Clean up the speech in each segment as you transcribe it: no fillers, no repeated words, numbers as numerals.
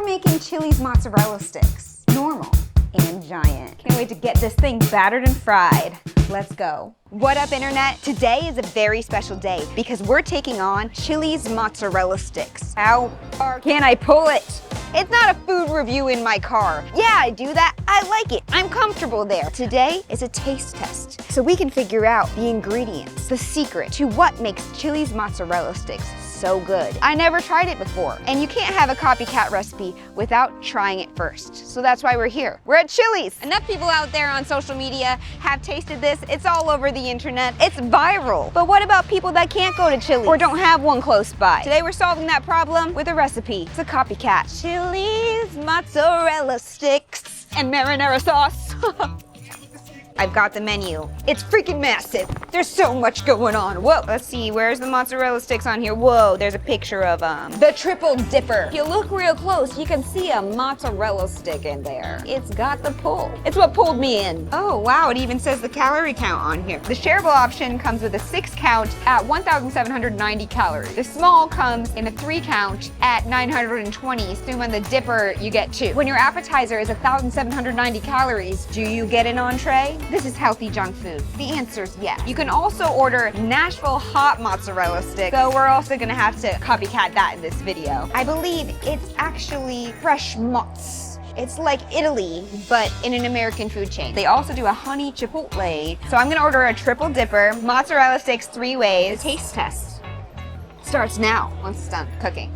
We're making Chili's mozzarella sticks. Normal and giant. Can't wait to get this thing battered and fried. Let's go. What up, internet? Today is a very special day because we're taking on Chili's mozzarella sticks. How far can I pull it? It's not a food review in my car. Yeah, I do that. I like it. I'm comfortable there. Today is a taste test, so we can figure out the ingredients, the secret to what makes Chili's mozzarella sticks so good. I never tried it before, and you can't have a copycat recipe without trying it first. So that's why we're here. We're at Chili's. Enough people out there on social media have tasted this. It's all over the internet. It's viral. But what about people that can't go to Chili's or don't have one close by? Today we're solving that problem with a recipe. It's a copycat. Chili's mozzarella sticks and marinara sauce. I've got the menu. It's freaking massive. There's so much going on. Whoa, let's see, where's the mozzarella sticks on here? Whoa, there's a picture of the triple dipper. If you look real close, you can see a mozzarella stick in there. It's got the pull. It's what pulled me in. Oh wow, it even says the calorie count on here. The shareable option comes with a 6 count at 1,790 calories. The small comes in a 3 count at 920. So on the dipper, you get 2. When your appetizer is 1,790 calories, do you get an entree? This is healthy junk food. The answer is yes. You can also order Nashville hot mozzarella sticks, so we're also gonna have to copycat that in this video. I believe it's actually fresh mozz. It's like Italy, but in an American food chain. They also do a honey chipotle. So I'm gonna order a triple dipper, mozzarella sticks 3 ways. The taste test starts now, once it's done cooking.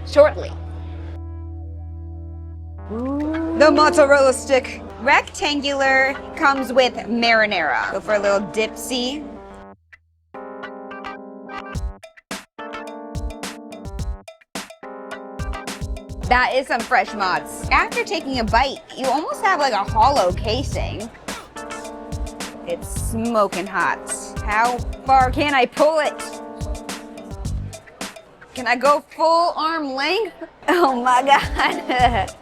Shortly. Ooh. The mozzarella stick. Rectangular comes with marinara. Go for a little dipsy. That is some fresh mozz. After taking a bite, you almost have like a hollow casing. It's smoking hot. How far can I pull it? Can I go full arm length? Oh my God.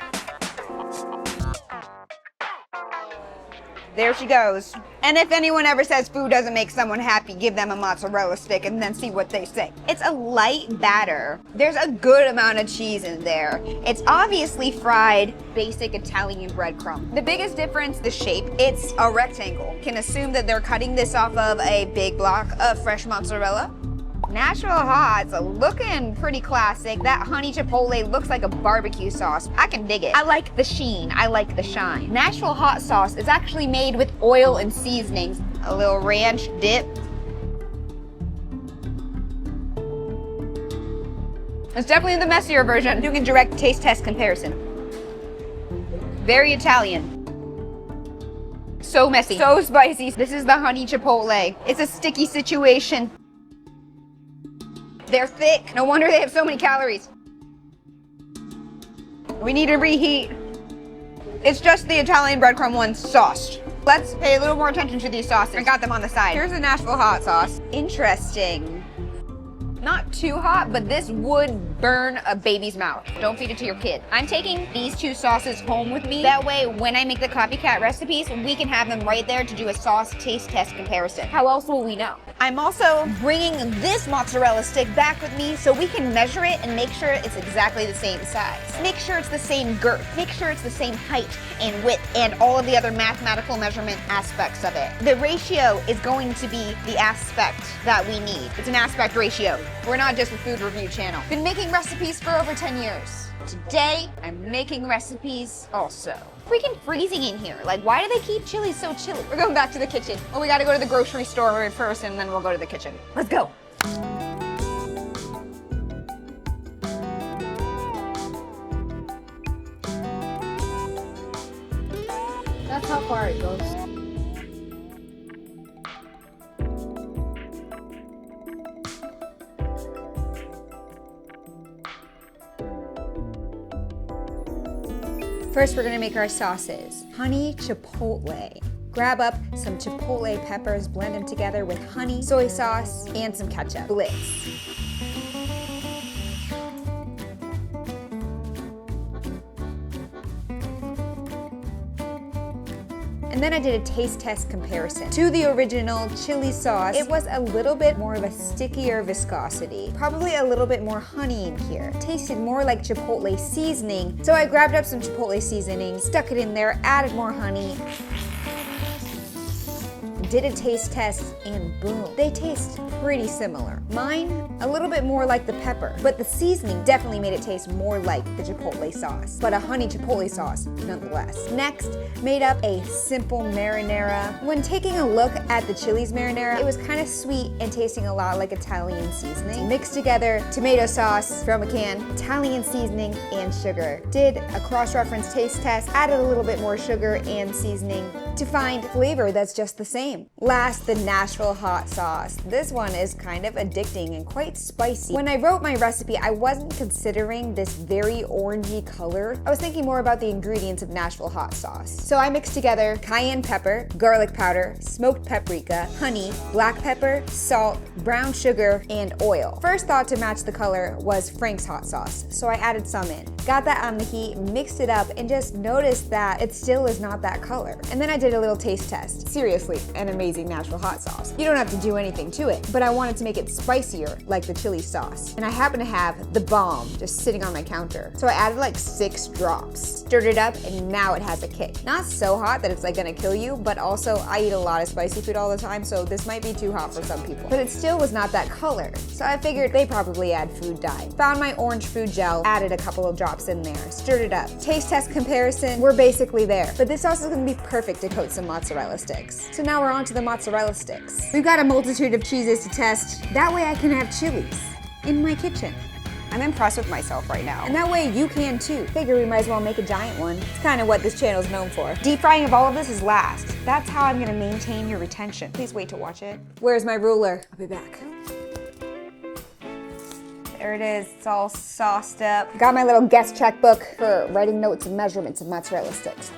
There she goes. And if anyone ever says food doesn't make someone happy, give them a mozzarella stick and then see what they say. It's a light batter. There's a good amount of cheese in there. It's obviously fried, basic Italian breadcrumb. The biggest difference, the shape. It's a rectangle. Can assume that they're cutting this off of a big block of fresh mozzarella. Nashville hot's looking pretty classic. That honey chipotle looks like a barbecue sauce. I can dig it. I like the sheen. I like the shine. Nashville hot sauce is actually made with oil and seasonings. A little ranch dip. It's definitely the messier version. Doing a direct taste test comparison. Very Italian. So messy. So spicy. This is the honey chipotle. It's a sticky situation. They're thick. No wonder they have so many calories. We need to reheat. It's just the Italian breadcrumb one sauced. Let's pay a little more attention to these sauces. I got them on the side. Here's the Nashville hot sauce. Interesting. Not too hot, but this would burn a baby's mouth. Don't feed it to your kid. I'm taking these 2 sauces home with me. That way, when I make the copycat recipes, we can have them right there to do a sauce taste test comparison. How else will we know? I'm also bringing this mozzarella stick back with me so we can measure it and make sure it's exactly the same size. Make sure it's the same girth. Make sure it's the same height and width and all of the other mathematical measurement aspects of it. The ratio is going to be the aspect that we need. It's an aspect ratio. We're not just a food review channel. Been making recipes for over 10 years. Today, I'm making recipes also. Freaking freezing in here. Like, why do they keep Chili's so chilly? We're going back to the kitchen. Well, we gotta go to the grocery store first and then we'll go to the kitchen. Let's go. That's how far it goes. First, we're gonna make our sauces. Honey chipotle. Grab up some chipotle peppers, blend them together with honey, soy sauce, and some ketchup. Blitz. And then I did a taste test comparison. To the original chili sauce, it was a little bit more of a stickier viscosity. Probably a little bit more honey in here. Tasted more like Chipotle seasoning. So I grabbed up some Chipotle seasoning, stuck it in there, added more honey, did a taste test, and boom. They taste pretty similar. Mine, a little bit more like the pepper, but the seasoning definitely made it taste more like the Chipotle sauce, but a honey Chipotle sauce nonetheless. Next, made up a simple marinara. When taking a look at the Chili's marinara, it was kind of sweet and tasting a lot like Italian seasoning. Mixed together tomato sauce from a can, Italian seasoning, and sugar. Did a cross-reference taste test, added a little bit more sugar and seasoning to find flavor that's just the same. Last, the Nashville hot sauce. This one is kind of addicting and quite spicy. When I wrote my recipe, I wasn't considering this very orangey color. I was thinking more about the ingredients of Nashville hot sauce. So I mixed together cayenne pepper, garlic powder, smoked paprika, honey, black pepper, salt, brown sugar, and oil. First thought to match the color was Frank's hot sauce, so I added some in. Got that on the heat, mixed it up, and just noticed that it still is not that color. And then I did a little taste test. Seriously, an amazing Nashville hot sauce. You don't have to do anything to it, but I wanted to make it spicier like the chili sauce. And I happen to have the bomb just sitting on my counter. So I added like 6 drops, stirred it up, and now it has a kick. Not so hot that it's like gonna kill you, but also I eat a lot of spicy food all the time, so this might be too hot for some people. But it still was not that color. So I figured they probably add food dye. Found my orange food gel, added a couple of drops in there, stirred it up. Taste test comparison, we're basically there. But this sauce is gonna be perfect to coat some mozzarella sticks. So now we're on to the mozzarella sticks. We've got a multitude of cheeses to test. That way I can have Chili's in my kitchen. I'm impressed with myself right now. And that way you can too. Figure we might as well make a giant one. It's kind of what this channel is known for. Deep frying of all of this is last. That's how I'm gonna maintain your retention. Please wait to watch it. Where's my ruler? I'll be back. There it is, it's all sauced up. Got my little guest checkbook for writing notes and measurements of mozzarella sticks.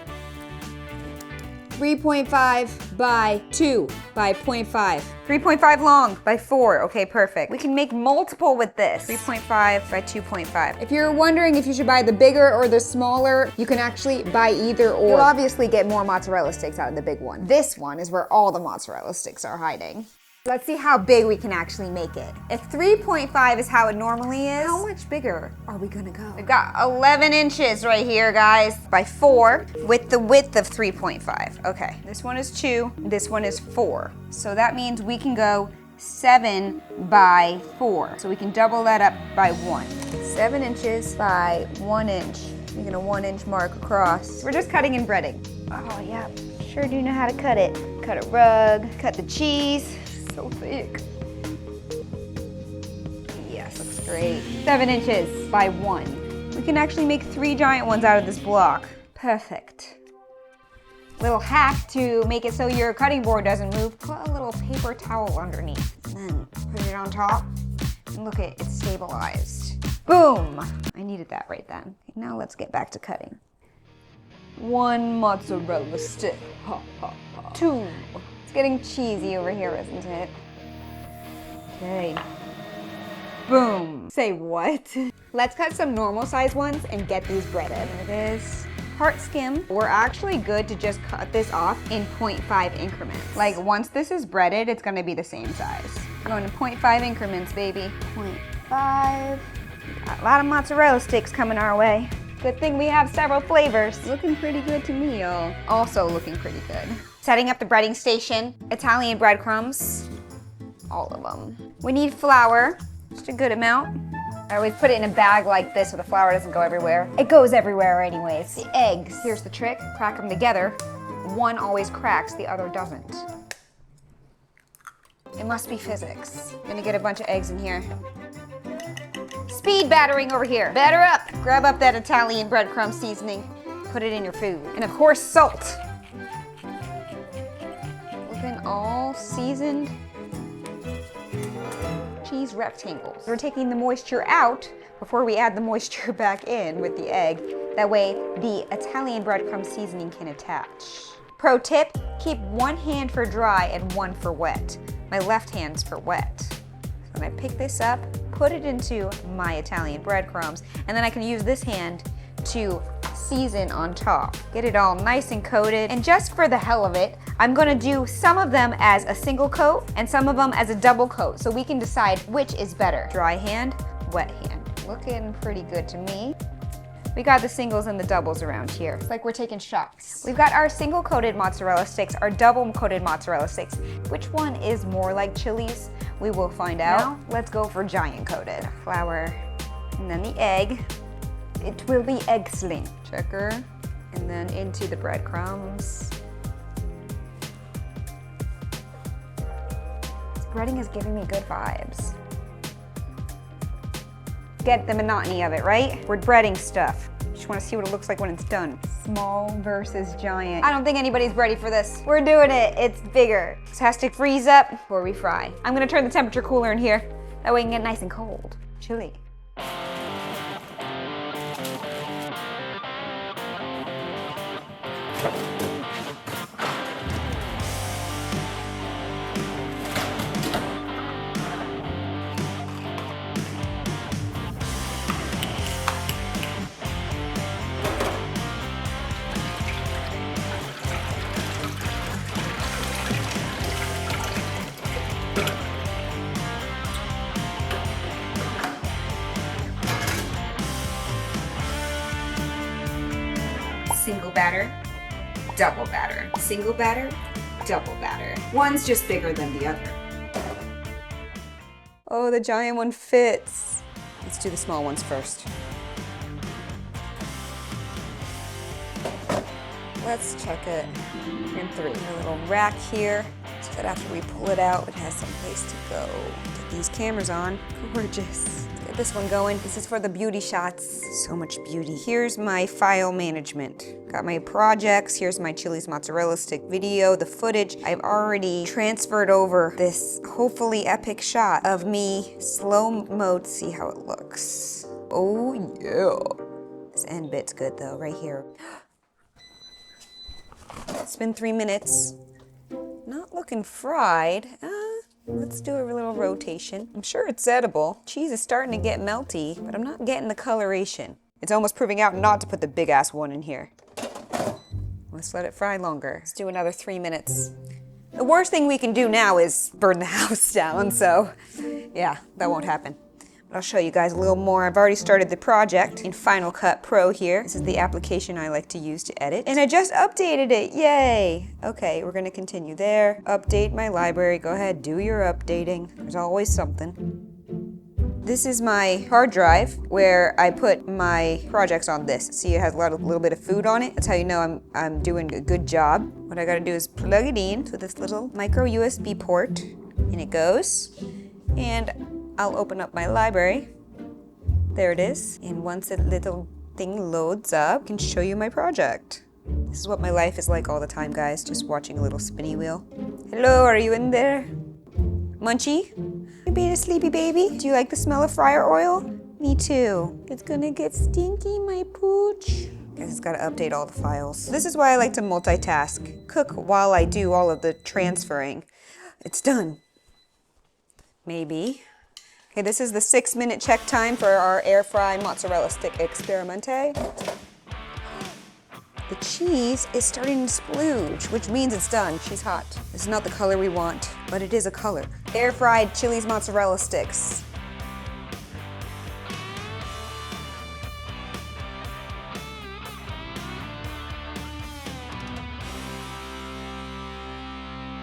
3.5 by 2 by 0.5. 3.5 long by 4, okay, perfect. We can make multiple with this. 3.5 by 2.5. If you're wondering if you should buy the bigger or the smaller, you can actually buy either or. You'll obviously get more mozzarella sticks out of the big one. This one is where all the mozzarella sticks are hiding. Let's see how big we can actually make it. If 3.5 is how it normally is, how much bigger are we gonna go? We've got 11 inches right here, guys, by 4 with the width of 3.5. Okay, this one is 2, this one is 4. So that means we can go 7 by 4. So we can double that up by 1. 7 inches by 1 inch. Making a 1 inch mark across. We're just cutting and breading. Oh yeah, sure do know how to cut it. Cut a rug, cut the cheese. So thick. Yes, looks great. 7 inches by 1. We can actually make 3 giant ones out of this block. Perfect. Little hack to make it so your cutting board doesn't move, put a little paper towel underneath. And then put it on top. And look at it, it's stabilized. Boom! I needed that right then. Now let's get back to cutting. 1 mozzarella stick. Ha, ha, ha. 2. It's getting cheesy over here, isn't it? Okay. Boom. Say what? Let's cut some normal size ones and get these breaded. There it is. Part skim. We're actually good to just cut this off in 0.5 increments. Like once this is breaded, it's gonna be the same size. We're going to 0.5 increments, baby. 0.5. Got a lot of mozzarella sticks coming our way. Good thing we have several flavors. Looking pretty good to me, y'all. Also looking pretty good. Setting up the breading station, Italian breadcrumbs, all of them. We need flour, just a good amount. I always put it in a bag like this so the flour doesn't go everywhere. It goes everywhere anyways. The eggs, here's the trick, crack them together. One always cracks, the other doesn't. It must be physics. I'm gonna get a bunch of eggs in here. Speed battering over here. Batter up. Grab up that Italian breadcrumb seasoning, put it in your food. And of course, salt. Looking all seasoned cheese rectangles. We're taking the moisture out before we add the moisture back in with the egg. That way, the Italian breadcrumb seasoning can attach. Pro tip, keep 1 hand for dry and 1 for wet. My left hand's for wet. So when I pick this up, put it into my Italian breadcrumbs, and then I can use this hand to season on top. Get it all nice and coated. And just for the hell of it, I'm gonna do some of them as a single coat and some of them as a double coat so we can decide which is better. Dry hand, wet hand. Looking pretty good to me. We got the singles and the doubles around here. It's like we're taking shots. We've got our single coated mozzarella sticks, our double coated mozzarella sticks. Which one is more like Chili's? We will find out. Now, let's go for giant coated. Flour, and then the egg. It will be excellent. Checker, and then into the breadcrumbs. This breading is giving me good vibes. Get the monotony of it, right? We're breading stuff. Just want to see what it looks like when it's done. Small versus giant. I don't think anybody's ready for this. We're doing it. It's bigger. This has to freeze up before we fry. I'm gonna turn the temperature cooler in here. That way it can get nice and cold. Chilly. Single batter, double batter. Single batter, double batter. One's just bigger than the other. Oh, the giant one fits. Let's do the small ones first. Let's check it in 3. A little rack here, so that after we pull it out, it has some place to go. Get these cameras on. Gorgeous. Get this one going. This is for the beauty shots. So much beauty. Here's my file management. Got my projects. Here's my Chili's mozzarella stick video, the footage. I've already transferred over this hopefully epic shot of me slow-mo to see how it looks. Oh yeah. This end bit's good though, right here. It's been 3 minutes. Not looking fried. Let's do a little rotation. I'm sure it's edible. Cheese is starting to get melty, but I'm not getting the coloration. It's almost proving out not to put the big ass one in here. Let's let it fry longer. Let's do another 3 minutes. The worst thing we can do now is burn the house down, so yeah, that won't happen. But I'll show you guys a little more. I've already started the project in Final Cut Pro here. This is the application I like to use to edit. And I just updated it, yay! Okay, we're gonna continue there. Update my library, go ahead, do your updating. There's always something. This is my hard drive where I put my projects on this. See, it has a little bit of food on it. That's how you know I'm doing a good job. What I gotta do is plug it in to this little micro USB port, and it goes. And I'll open up my library. There it is. And once the little thing loads up, I can show you my project. This is what my life is like all the time, guys, just watching a little spinny wheel. Hello, are you in there? Munchie? You being a sleepy baby? Do you like the smell of fryer oil? Me too. It's gonna get stinky, my pooch. Guys, it's gotta update all the files. This is why I like to multitask. Cook while I do all of the transferring. It's done. Maybe. Okay, this is the 6-minute check time for our air fry mozzarella stick experimente. The cheese is starting to splooge, which means it's done. She's hot. This is not the color we want, but it is a color. Air fried Chili's mozzarella sticks.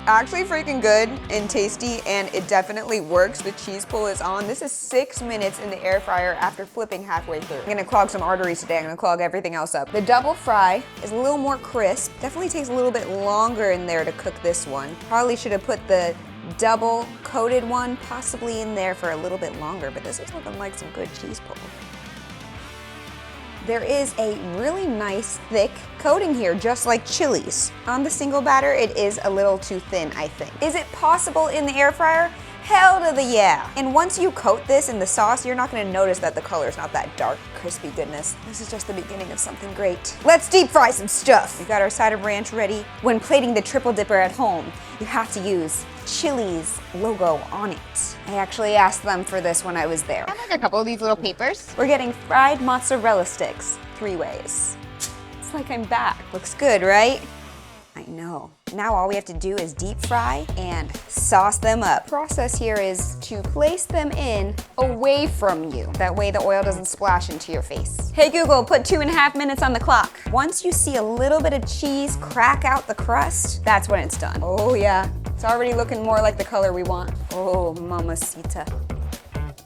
Actually freaking good and tasty, and it definitely works. The cheese pull is on. This is 6 minutes in the air fryer after flipping halfway through. I'm gonna clog some arteries today. I'm gonna clog everything else up. The double fry is a little more crisp. Definitely takes a little bit longer in there to cook this one. Probably should have put the double coated one possibly in there for a little bit longer, but this is looking like some good cheese pull. There is a really nice thick coating here, just like Chili's. On the single batter, it is a little too thin, I think. Is it possible in the air fryer? Hell to the yeah. And once you coat this in the sauce, you're not gonna notice that the color is not that dark, crispy goodness. This is just the beginning of something great. Let's deep fry some stuff. We've got our side of ranch ready. When plating the triple dipper at home, you have to use Chili's logo on it. I actually asked them for this when I was there. I have like a couple of these little papers. We're getting fried mozzarella sticks 3 ways. It's like I'm back. Looks good, right? I know. Now all we have to do is deep fry and sauce them up. Process here is to place them in away from you. That way the oil doesn't splash into your face. Hey Google, put 2.5 minutes on the clock. Once you see a little bit of cheese crack out the crust, that's when it's done. Oh yeah, it's already looking more like the color we want. Oh, mamacita.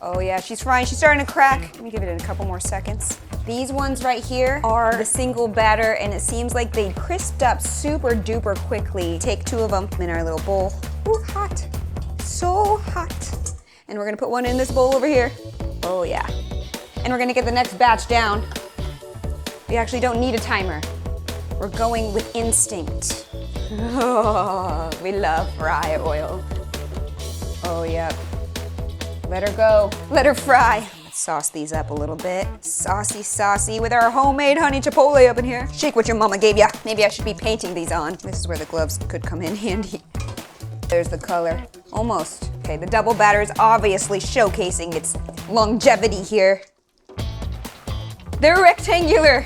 Oh yeah, she's frying, she's starting to crack. Let me give it a couple more seconds. These ones right here are the single batter, and it seems like they crisped up super duper quickly. Take 2 of them in our little bowl. Ooh, hot, so hot. And we're gonna put one in this bowl over here. Oh yeah. And we're gonna get the next batch down. We actually don't need a timer. We're going with instinct. Oh, we love fry oil. Oh yeah. Let her go, let her fry. Let's sauce these up a little bit. Saucy, saucy with our homemade honey chipotle up in here. Shake what your mama gave ya. Maybe I should be painting these on. This is where the gloves could come in handy. There's the color, almost. Okay, the double batter is obviously showcasing its longevity here. They're rectangular.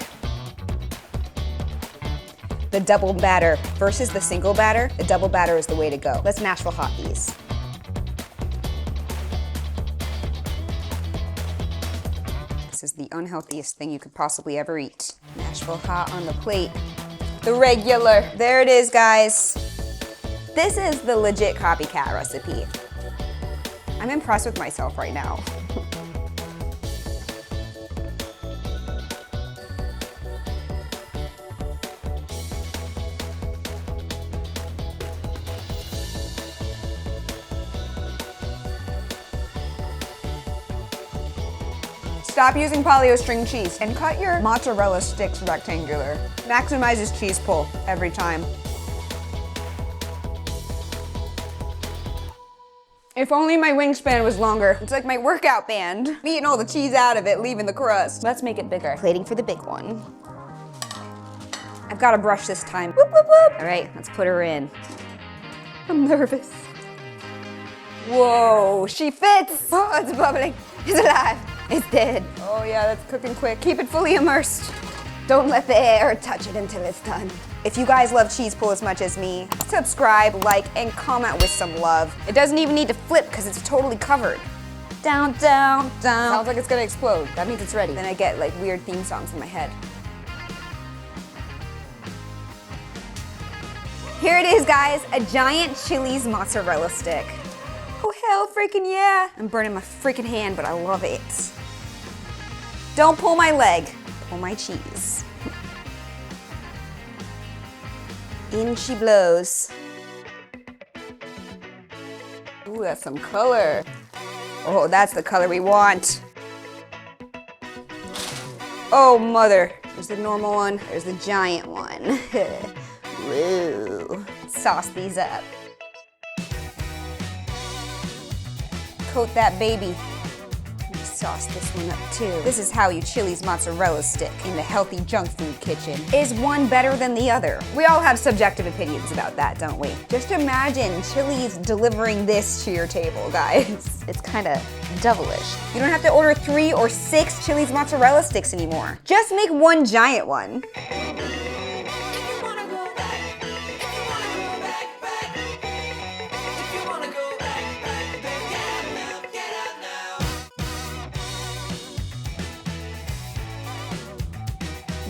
The double batter versus the single batter, the double batter is the way to go. Let's Nashville hot these. This is the unhealthiest thing you could possibly ever eat. Nashville hot on the plate. The regular. There it is, guys. This is the legit copycat recipe. I'm impressed with myself right now. Stop using polio string cheese and cut your mozzarella sticks rectangular. Maximizes cheese pull every time. If only my wingspan was longer. It's like my workout band. I'm eating all the cheese out of it, leaving the crust. Let's make it bigger. Plating for the big one. I've got to brush this time. Whoop, whoop, whoop. All right, let's put her in. I'm nervous. Whoa, she fits. Oh, it's bubbling. It's alive. It's dead. Oh yeah, that's cooking quick. Keep it fully immersed. Don't let the air touch it until it's done. If you guys love cheese pull as much as me, subscribe, like, and comment with some love. It doesn't even need to flip because it's totally covered. Down, down, down. Sounds like it's gonna explode. That means it's ready. Then I get like weird theme songs in my head. Here it is, guys, a giant Chili's mozzarella stick. Oh hell freaking yeah. I'm burning my freaking hand, but I love it. Don't pull my leg, pull my cheese. In she blows. Ooh, that's some color. Oh, that's the color we want. Oh, mother. There's the normal one, there's the giant one. Woo. Sauce these up. Coat that baby. Sauce this one up too. This is how you Chili's mozzarella stick in the healthy junk food kitchen. Is one better than the other? We all have subjective opinions about that, don't we? Just imagine Chili's delivering this to your table, guys. It's kind of devilish. You don't have to order 3 or 6 Chili's mozzarella sticks anymore. Just make one giant one.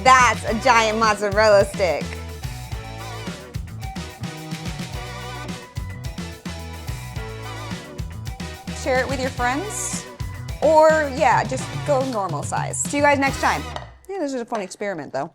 That's a giant mozzarella stick. Share it with your friends, or yeah, just go normal size. See you guys next time. Yeah, this was a fun experiment though.